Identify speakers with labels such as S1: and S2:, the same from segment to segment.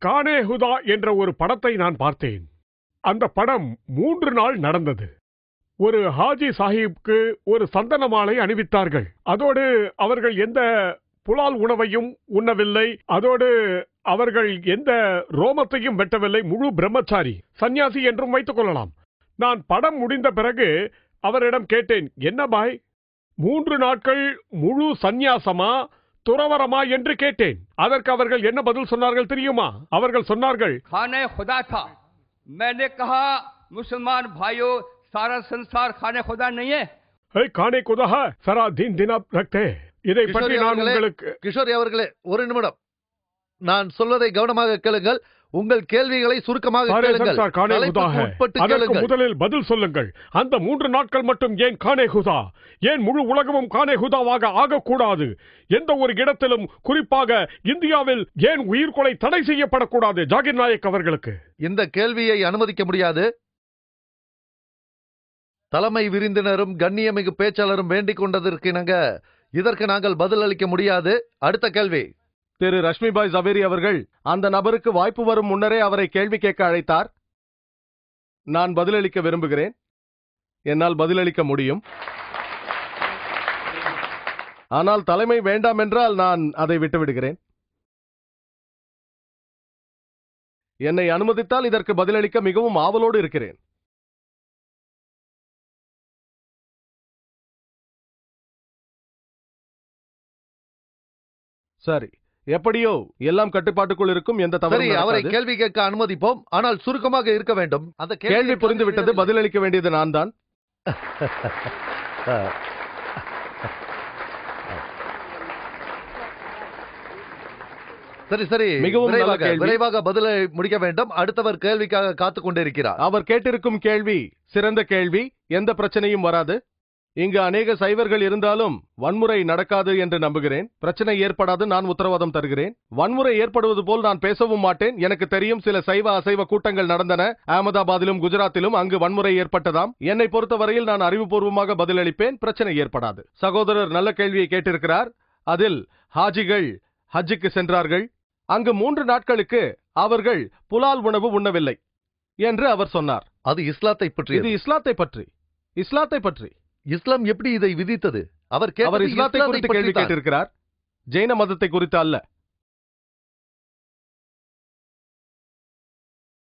S1: கானேஹுதா என்ற ஒரு படத்தை நான் பார்த்தேன். அந்த படம் 3 நாள் நடந்தது. ஒரு ஹாஜி சாஹிப்க்கு ஒரு சந்தன மாலை அணிவித்தார்கள். அதோடு அவர்கள் எந்த புலால் உணவையும் உண்ணவில்லை. அதோடு அவர்கள் எந்த ரோமத்தையும் வெட்டவில்லை. முழு பிரம்மச்சாரி, சன்னியாசி என்றும் வைத்துக் கொள்ளலாம். நான் படம் முடிந்த பிறகு அவரிடம் கேட்டேன், என்ன பாய் 3 நாட்கள் முழு சந்நியாசமா துறவரமா என்று கேட்டேன். அதற்கு அவர்கள் என்ன பதில் சொன்னார்கள் தெரியுமா? அவர்கள் சொன்னார்கள்,
S2: खाने खुदा था। मैंने कहा मुसलमान भाइयों, सारा संसार खाने खुदा नहीं है.
S1: खाने खुदा है, सारा दिन दिन आप रखते हैं. இதை பற்றி நான் உங்களுக்கு
S3: கிஷோரி அவர்களே ஒரு நிமிடம், நான் சொல்வதை கவனமாக கேளுங்கள். உங்கள் கேள்விகளை சுருக்கமாக கேளுங்கள்.
S1: அதற்கு முதலில் பதில் சொல்லுங்கள். அந்த 3 நாட்கள் மட்டும் ஏன் கானே குதா? ஏன் முழு உலகமும் கானே குதாவாக ஆகக்கூடாது? எந்த ஒரு இடத்திலும், குறிப்பாக இந்தியாவில் ஏன் உயிர்கொலை தடை செய்யப்படக்கூடாது? ஜாகிர் நாயக் அவர்களுக்கு
S3: இந்த கேள்வியை அனுமதிக்க முடியாது. தலைமை விருந்தினரும் கண்ணியமிகு பேச்சாளரும் வேண்டிக் கொண்டதற்கிணங்க இதற்கு நாங்கள் பதில் அளிக்க முடியாது. அடுத்த கேள்வி.
S4: திரு ரஷ்மிபாய் ஜவேரி அவர்கள் அந்த நபருக்கு வாய்ப்பு வரும் முன்னரே அவரை கேள்வி கேட்க அழைத்தார். நான் பதிலளிக்க விரும்புகிறேன். என்னால் பதிலளிக்க முடியும். ஆனால் தலைமை வேண்டாம் என்றால் நான் அதை விட்டுவிடுகிறேன். என்னை அனுமதித்தால் இதற்கு பதிலளிக்க மிகவும் ஆவலோடு இருக்கிறேன். சரி, எப்படியோ எல்லாம் கட்டுப்பாட்டுக்குள் இருக்கும். எந்த தவறு
S3: அவரை கேள்வி கேட்க அனுமதிப்போம், ஆனால் சுருக்கமாக இருக்க வேண்டும். அந்த
S4: கேள்வி புரிந்துவிட்டது. பதிலளிக்க வேண்டியது நான் தான்.
S3: சரி சரி, மிகவும் விரைவாக பதிலை முடிக்க வேண்டும். அடுத்தவர் கேள்விக்காக காத்துக் கொண்டிருக்கிறார்.
S4: அவர் கேட்டிருக்கும் கேள்வி சிறந்த கேள்வி. எந்த பிரச்சனையும் வராது. இங்கு அநேக சைவர்கள் இருந்தாலும் வன்முறை நடக்காது என்று நம்புகிறேன். பிரச்சனை ஏற்படாது, நான் உத்தரவாதம் தருகிறேன். வன்முறை ஏற்படுவது போல் நான் பேசவும் மாட்டேன். எனக்கு தெரியும், சில சைவ அசைவ கூட்டங்கள் நடந்தன அகமதாபாத்திலும் குஜராத்திலும். அங்கு வன்முறை ஏற்பட்டதாம். என்னை பொறுத்தவரையில் நான் அறிவுபூர்வமாக பதிலளிப்பேன். பிரச்சனை ஏற்படாது. சகோதரர் நல்ல கேள்வியை கேட்டிருக்கிறார். அதில் ஹாஜிகள் ஹஜ்ஜுக்கு சென்றார்கள். அங்கு 3 நாட்களுக்கு அவர்கள் புலால் உணவு உண்ணவில்லை என்று அவர் சொன்னார்.
S3: அது இஸ்லாத்தை பற்றி.
S4: இது இஸ்லாத்தை பற்றி. இஸ்லாத்தை பற்றி.
S3: இஸ்லாம் எப்படி இதை விதித்தது? அவர்
S4: இஸ்லாத்தை குறித்து கேள்வி கேட்டிருக்கிறார், ஜெயின மதத்தை குறித்து அல்ல.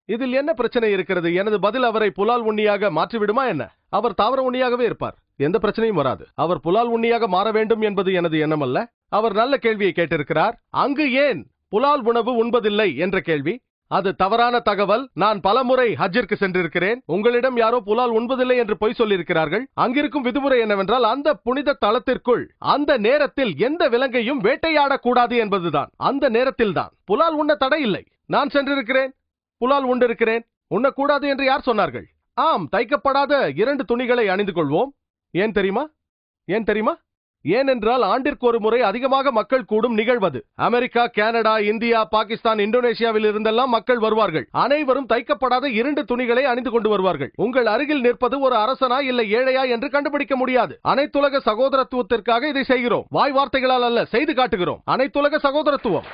S4: இதில் என்ன பிரச்சனை இருக்கிறது? எனது பதில் அவரை புலால் உண்ணியாக மாற்றிவிடுமா என்ன? அவர் தாவர உண்ணியாகவே இருப்பார். எந்த பிரச்சனையும் வராது. அவர் புலால் உண்ணியாக மாற வேண்டும் என்பது எனது எண்ணம் அல்ல. அவர் நல்ல கேள்வியை கேட்டிருக்கிறார். அங்கு ஏன் புலால் உணவு உண்பதில்லை என்ற கேள்வி, அது தவறான தகவல். நான் பலமுறை ஹஜ்ஜிற்கு சென்றிருக்கிறேன். உங்களிடம் யாரோ புலால் உண்பதில்லை என்று பொய் சொல்லியிருக்கிறார்கள். அங்கிருக்கும் விதிமுறை என்னவென்றால், அந்த புனித தளத்திற்குள் அந்த நேரத்தில் எந்த விலங்கையும் வேட்டையாடக்கூடாது என்பதுதான். அந்த நேரத்தில் தான் புலால் உண்ண தடை இல்லை. நான் சென்றிருக்கிறேன், புலால் உண்டிருக்கிறேன். உண்ணக்கூடாது என்று யார் சொன்னார்கள்? ஆம், தைக்கப்படாத 2 துணிகளை அணிந்து கொள்வோம். ஏன் தெரியுமா? ஏன் தெரியுமா? ஏனென்றால் ஆண்டிற்கு ஒரு முறை அதிகமாக மக்கள் கூடும் நிகழ்வது. அமெரிக்கா, கனடா, இந்தியா, பாகிஸ்தான், இந்தோனேஷியாவில் இருந்தெல்லாம் மக்கள் வருவார்கள். அனைவரும் தைக்கப்படாத 2 துணிகளை அணிந்து கொண்டு வருவார்கள். உங்கள் அருகில் நிற்பது ஒரு அரசனா இல்லை ஏழையா என்று கண்டுபிடிக்க முடியாது. அனைத்துலக சகோதரத்துவத்திற்காக இதை செய்கிறோம். வாய் வார்த்தைகளால் அல்ல, செய்து காட்டுகிறோம். அனைத்துலக சகோதரத்துவம்.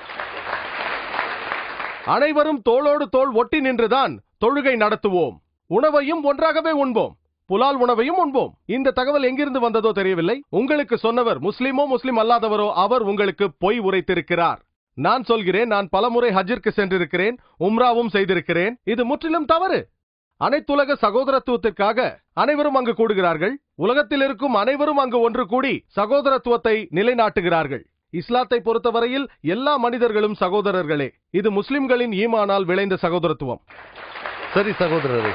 S4: அனைவரும் தோளோடு தோள் ஒட்டி நின்றுதான் தொழுகை நடத்துவோம். உணவையும் ஒன்றாகவே உண்போம். புலால் உணவையும் உண்போம். இந்த தகவல் எங்கிருந்து வந்ததோ தெரியவில்லை. உங்களுக்கு சொன்னவர் முஸ்லிமோ முஸ்லிம் அல்லாதவரோ, அவர் உங்களுக்கு பொய் உரைத்திருக்கிறார். நான் சொல்கிறேன், நான் பலமுறை ஹஜ்ஜிற்கு சென்றிருக்கிறேன், உம்ராவும் செய்திருக்கிறேன். இது முற்றிலும் தவறு. அனைத்துலக சகோதரத்துவத்திற்காக அனைவரும் அங்கு கூடுகிறார்கள். உலகத்தில் இருக்கும் அனைவரும் அங்கு ஒன்று கூடி சகோதரத்துவத்தை நிலைநாட்டுகிறார்கள். இஸ்லாத்தை பொறுத்தவரையில் எல்லா மனிதர்களும் சகோதரர்களே. இது முஸ்லிம்களின் ஈமானால் விளைந்த சகோதரத்துவம்.
S3: சரி சகோதரரே,